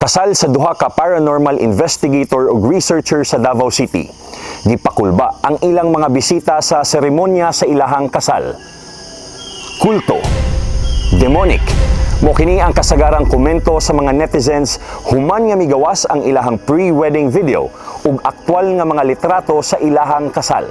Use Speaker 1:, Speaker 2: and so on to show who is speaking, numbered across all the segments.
Speaker 1: Kasal sa duha ka paranormal investigator ug researcher sa Davao City. Gipakulba ang ilang mga bisita sa seremonya sa ilahang kasal. Kulto, demonic. Mo kini ang kasagarang komento sa mga netizens human nga migawas ang ilahang pre-wedding video ug aktwal nga mga litrato sa ilahang kasal.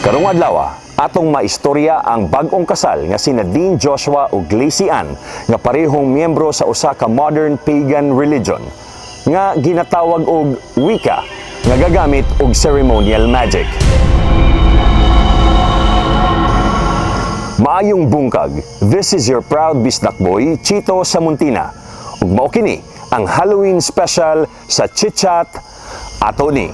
Speaker 1: Karong adlaw, atong maistorya ang bag-ong kasal nga sina Dean Joshua ug Lacey Ann nga parehong miyembro sa usa ka modern pagan religion nga ginatawag og Wicca nga gagamit og ceremonial magic. Maayong bungkag, this is your proud bisdak boy, Chito Samuntina. Ug mao kini ang Halloween special sa Chit Chat ato ni.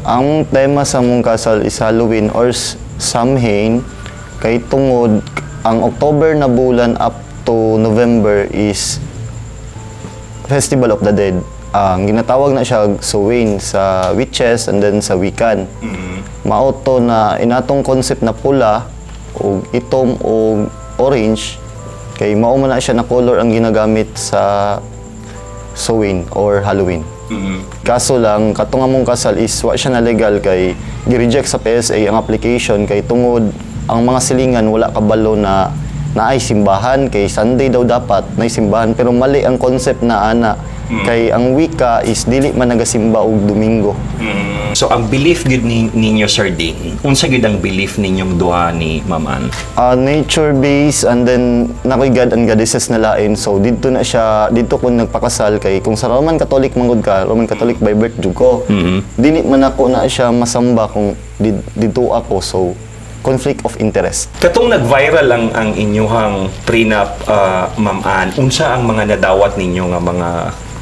Speaker 2: Ang tema sa mong kasal is Halloween or Samhain kay tungod ang October na bulan up to November is Festival of the Dead. Ang ginatawag na siya Samhain sa witches and then sa Wiccan. Mauto na inatong concept na pula o itom o orange kay mao man na siya na color ang ginagamit sa Samhain or Halloween. Kaso lang, katong among kasal is wa siya na legal kay gi-reject sa PSA ang application kay tungod ang mga silingan wala kabalo na naay simbahan kay Sunday daw dapat naay simbahan pero mali ang concept na ana kay ang Wicca is dili man nagasimba og Domingo.
Speaker 3: So ang belief gid ninyo Sir Dean, unsa gid ang belief ninyong duha ni Ma'am Ann?
Speaker 2: Nature based and then nakoy God and goddesses na lain. So dito na siya dito ko nagpakasal kay kung sa Roman Catholic mangod ka, Roman Catholic by birth jud ko. Dili man ako na siya masamba kung dito ako. So conflict of interest.
Speaker 3: Katong nag-viral ang inyong prenup, Ma'am Ann, unsa ang mga nadawat ninyo nga mga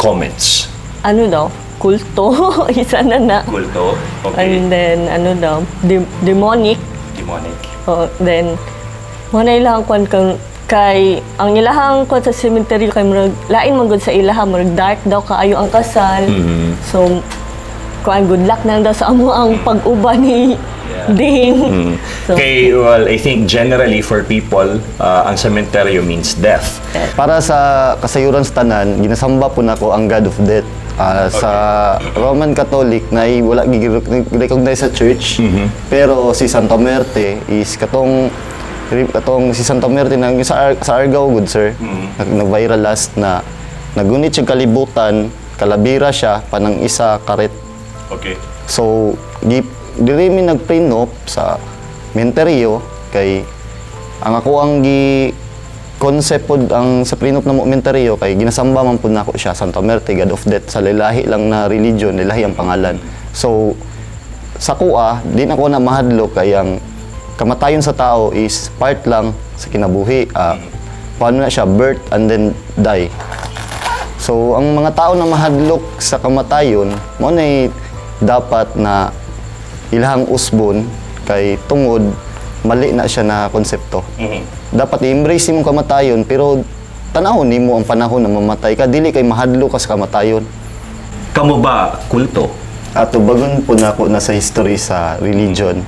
Speaker 3: comments?
Speaker 4: Ano daw? Kulto. Isa na.
Speaker 3: Kulto? Okay.
Speaker 4: And then, ano daw? Demonic.
Speaker 3: Demonic.
Speaker 4: Then, mga ilahang kwan kay ang ilahang kwan sa cemetery kay murag lain man gud sa ilaha murag dark daw kaayo ang kasal. So kwan good luck na daw sa amo ang pag-uba ni Dean. So,
Speaker 3: Okay, well, I think generally for people, ang cementerio means death.
Speaker 2: Para sa kasayuran sa tanan, ginasamba po nako ang God of Death. Sa Roman Catholic na wala gi-recognize sa church. Pero si Santa Muerte is katong si Santa Muerte nang sa Argao good sir. Nag-viral last na nagunit siya kalibutan, kalabira siya panang isa karet.
Speaker 3: Okay.
Speaker 2: So diri mi nag-prenup sa menteryo kay ang ako ang concept pod ang sa prenup na menteryo kay ginasamba man pud nako siya Santa Muerte God of Death sa lilahi lang na religion, lilahi ang pangalan. So sa kuha di na ko na mahadlok kay ang kamatayon sa tao is part lang sa kinabuhi. Paano na siya birth and then die. So ang mga tao na mahadlok sa kamatayon mo na dapat na ilahang usbon kay tungod mali na siya na konsepto. Dapat i-embrace mo kamatayon pero tanahon nimo ang panahon na mamatay ka dili kay mahadlo ka sa kamatayon.
Speaker 3: Kamo ba kulto?
Speaker 2: Ato bagon po nako na sa history sa religion.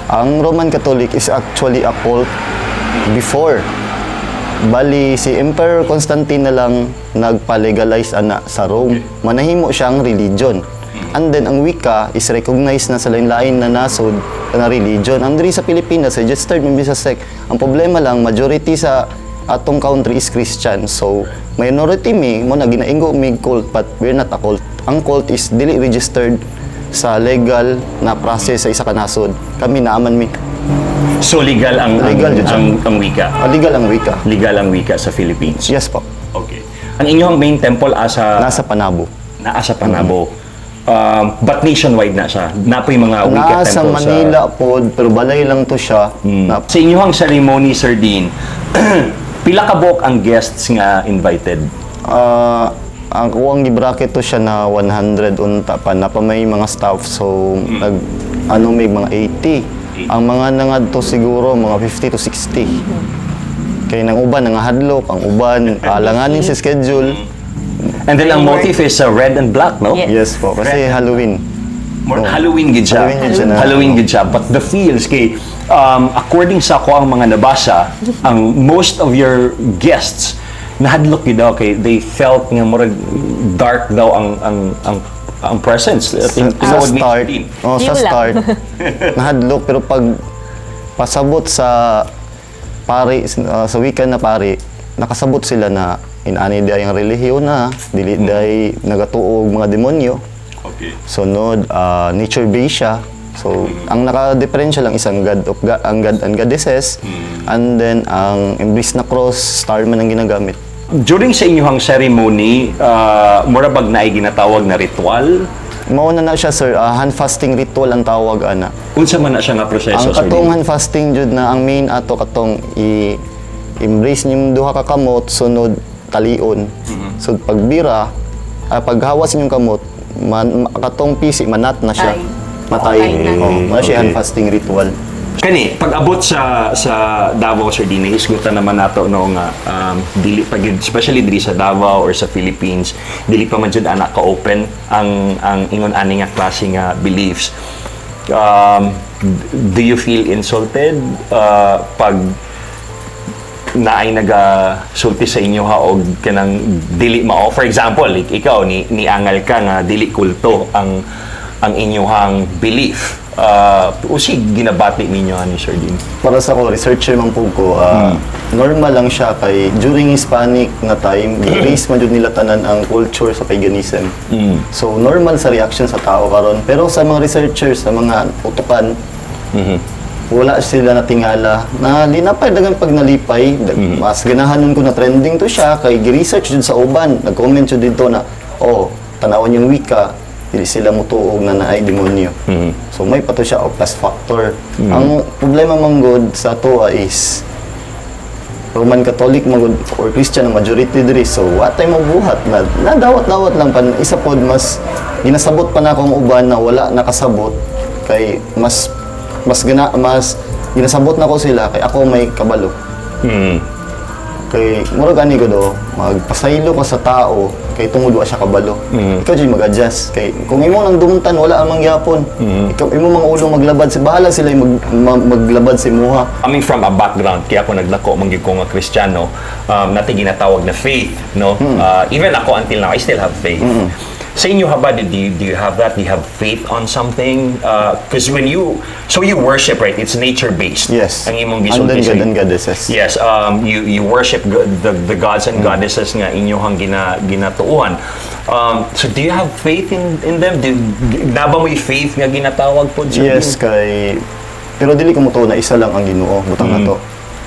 Speaker 2: Ang Roman Catholic is actually a cult before. Bali si Emperor Constantine na lang nagpa-legalize ana sa Rome. Manahimo siyang religion. And then, ang Wicca is recognized na sa lain-lain na nasod na religion. Ang diri sa Pilipinas, registered mo sa sect. Ang problema lang, majority sa atong country is Christian. So, minority mo na ginaingo may cult, but we're not a cult. Ang cult is dili registered sa legal na process sa isa ka nasod. Kami naaman mi.
Speaker 3: So legal ang
Speaker 2: Legal
Speaker 3: Wicca?
Speaker 2: Legal ang Wicca.
Speaker 3: Legal ang Wicca sa Philippines?
Speaker 2: Yes po.
Speaker 3: Okay. Ang inyong main temple
Speaker 2: Nasa Panabo.
Speaker 3: Nasa Panabo. But nationwide na siya. Napoy mga Wicca temples.
Speaker 2: Nasa Manila po, pero balay lang to siya.
Speaker 3: Sa inyong ceremony, Sir Dean, pila ka buok ang guests nga invited?
Speaker 2: Ang kuwang gibracket to siya na 100 unta pa na pa may mga staff so may mga 80. Ang mga nangadto siguro mga 50 to 60. Kay nang uban nga hadlok, ang uban alanganin si schedule.
Speaker 3: And then ang motif is red and black, no?
Speaker 4: Yes.
Speaker 2: Yes po, kasi Halloween.
Speaker 3: More
Speaker 2: Oh.
Speaker 3: Halloween gid siya.
Speaker 2: Halloween gid siya na-
Speaker 3: Halloween gid siya. But the feels kay according sa ako ang mga nabasa, ang most of your guests nahadlok gid daw kay they felt nga murag dark daw ang presence.
Speaker 2: Sa
Speaker 3: Tinuod ni
Speaker 2: start,
Speaker 3: Dean.
Speaker 2: sa
Speaker 4: Yun lang.
Speaker 2: start, nahadlok, pero pag pasabot sa pari, sa weekend na pari, nakasabot sila na inani day ang relihiyon na, dili day nagatuog mga demonyo.
Speaker 3: Okay.
Speaker 2: Sunod, nature-based siya. So, ang naka-diferensya lang isang ang God and Goddesses, and then ang embrace na cross, star man ang ginagamit.
Speaker 3: During sa inyong ceremony, murabag na ay ginatawag na ritual.
Speaker 2: Mauna na siya, sir, hand fasting ritual ang tawag, ana.
Speaker 3: Unsa man na siya nga proseso,
Speaker 2: Ang
Speaker 3: Sir
Speaker 2: katong
Speaker 3: Dean?
Speaker 2: hand fasting jud na ang main ato katong i-embrace niyong duha ka kamot, sunod talion. So pagbira, paghawas ninyong kamot, katong pisi manat na siya.
Speaker 4: Ay.
Speaker 2: Matay.
Speaker 4: Okay na.
Speaker 2: Muna siya
Speaker 3: Okay.
Speaker 2: hand fasting ritual.
Speaker 3: Kani, pag abot sa Davao, Sir Dean, hisgutan naman nato no nga dili pa gyud, especially diri sa Davao or sa Philippines, dili pa man jud anak ka open ang ingon ani nga klase nga beliefs. Do you feel insulted pag naay nagasulti sa inyo ha og kanang dili mao, for example ikaw ni angal ka nga dili kulto ang inyong belief, usig ginabati ninyo ani Sir Dean?
Speaker 2: Para sa ko, researcher man po ko, normal lang siya kay during Hispanic na time, i-raise man jud nila tanan ang culture sa paganism. So normal sa reaction sa tao karon, pero sa mga researchers, sa mga utukan, wala sila natingala na linapay dagang pag nalipay, mas ganahanon ko na trending to siya kay gi-research jud sa uban, nag-comment jud dito na tanawon yung wika, dili sila mutuog na naay demonyo. So may pato siya o plus factor. Ang problema man gud sa toa is Roman Catholic man or Christian ang majority diri, so what time mabuhat na nadawat-dawat lang pan isa pod mas ginasabot pa na akong uban na wala nakasabot kay mas ginasabot na ko sila kay ako may kabalo. Kay murag ani ko do magpasaylo ka sa tao kay tungod wa siya kabalo. Ikaw jud mag-adjust kay kung imo nang dumuntan wala ang mangyapon. Ikaw imo mga ulo maglabad sa bahala sila maglabad sa imuha.
Speaker 3: Coming from a background, kaya ako naglako mangyud ko nga Kristiyano, nati ginatawag na faith, no? Even ako until now, I still have faith. Sa inyo ba, do you have that? Do you have faith on something? Because when you worship, right? It's nature-based.
Speaker 2: Yes.
Speaker 3: Ang imong
Speaker 2: And then
Speaker 3: gisulti
Speaker 2: God and Goddesses.
Speaker 3: Yes, you worship the gods and goddesses nga inyong ginatuuhan. So do you have faith in them? Naba mo yung faith nga ginatawag po?
Speaker 2: Yes, kay pero dili ko mutuo na isa lang ang Ginoo, butang na to.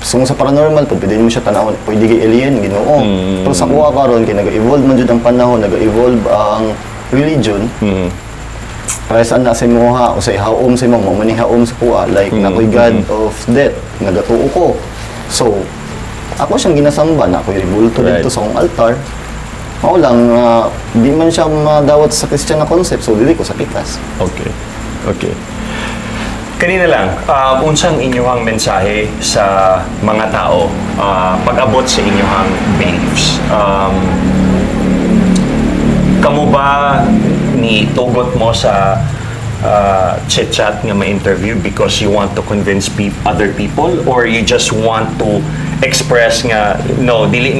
Speaker 2: So sa paranormal po, pwede mo siya tanawon, pwede kay alien, Ginoo. Pero sa kuha karon kay nag-evolve man jud ang panahon, nag-evolve ang religion. Para saan na sa imuha o sa ihaom sa imong mo haom sa kuha, like nakoy God of death, nagatuo ko. So ako siyang ginasamba na ako'y ribulto
Speaker 3: Right.
Speaker 2: dito sa akong altar. Mao lang, di man siya madawat sa Christian na concept, so dili ko sa pikas.
Speaker 3: Okay. Kanina lang, unsang inyong mensahe sa mga tao pag-abot sa inyong beliefs? Kamo ba ni tugot mo sa chit-chat nga ma-interview because you want to convince other people, or you just want to express nga no dili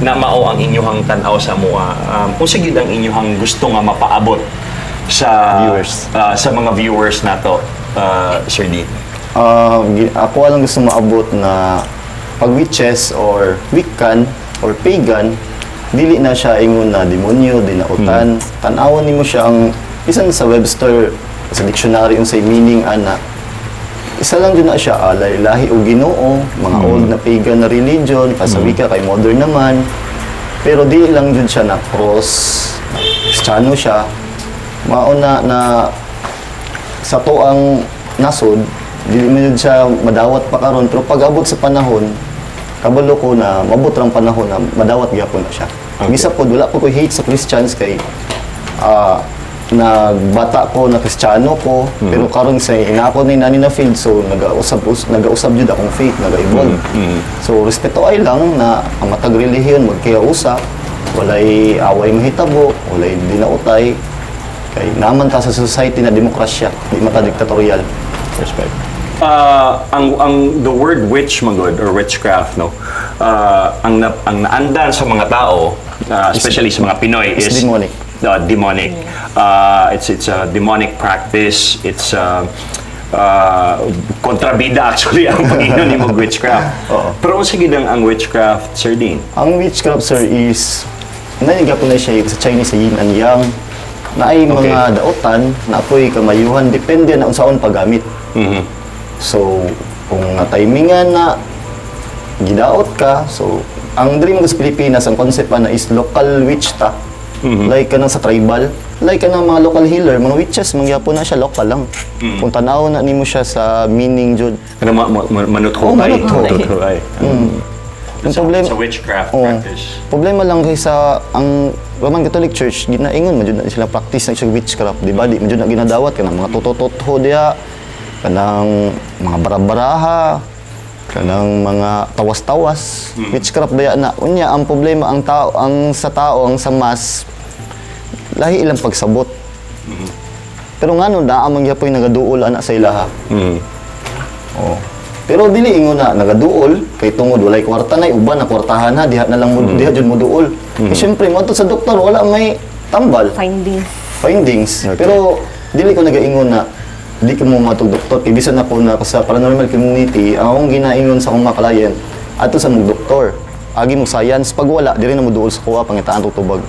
Speaker 3: na mao ang inyong tanaw sa mua? Unsa gyud ang inyong gusto nga mapaabot sa
Speaker 2: Viewers.
Speaker 3: sa mga viewers nato, Sir Dean?
Speaker 2: Ako lang gusto maabot na pag witches or Wiccan or pagan, dili na siya ingon na demonyo, dinautan. Tan-awon nimo siya ang bisan sa Webster sa dictionary unsay meaning ana. Isa lang din na siya lahi o Ginoo, mga old na pagan na religion, sa Wicca kay modern naman. Pero di lang jud siya na cross, Kristiyano siya. Mauna na sa to ang nasod, dili man jud siya madawat pa karon, pero pag-abot sa panahon, kabalo ko na mabot rang panahon na madawat gyapon na siya. Misa pod wala po ko hate sa Christians kay nagbata ko na Kristiyano ko, pero karon sa inako ni nani na field, so nagausab jud akong faith, naga-evolve. So respeto ay lang na ang matag relihiyon magkaya usa, walay away mahitabo, walay dinautay. Kay naman ta sa society na demokrasya, di mata diktatorial.
Speaker 3: Respect. The word witch magod or witchcraft no. Ang naandan sa mga tao, especially sa mga Pinoy
Speaker 2: Is
Speaker 3: is
Speaker 2: demonic.
Speaker 3: Demonic. It's a demonic practice. It's kontrabida actually ang pag-inom ni mong witchcraft.
Speaker 2: Oo.
Speaker 3: Pero kung sige ang witchcraft, Sir Dean.
Speaker 2: Ang witchcraft, sir, is naniga po na siya sa Chinese sa yin and yang na ay mga daotan na apoy kamayuhan depende na unsaon paggamit. So kung na-timingan na gidaot ka, so ang dream mo sa Pilipinas, ang concept na is local witch ta. Like kanang sa tribal, like kanang mga local healer, mga witches, mangyapon na siya local lang. Kung tanaw na nimo siya sa meaning jud.
Speaker 3: Ano manutho
Speaker 2: Oh, manutho. Ang problema
Speaker 3: Sa witchcraft
Speaker 2: Oo.
Speaker 3: practice.
Speaker 2: Problema lang kay sa ang Roman Catholic Church ginaingon man jud na sila practice na siya witchcraft, di ba? Di man jud na ginadawat kanang mga totototho diha, kanang mga barabaraha, kanang mga tawas-tawas. Witchcraft diha na unya ang problema ang tao ang sa mas lahi ilang pagsabot. Pero ngano na amang gyapon nagaduol ana sa ilaha. Oh. Pero dili ingon na nagaduol kay tungod walay kwarta na uban na kwartahan na diha na lang mo diha jud mo duol. Eh, syempre mo sa doktor wala may tambal findings.
Speaker 3: Okay.
Speaker 2: Pero dili ko nagaingon na di ko mo matug doktor kay bisan ako na sa paranormal community ang akong ginaingon sa akong mga client ato sa mga doktor agi mo science pag wala diri na mo duol sa kuha pangitaan tutubag.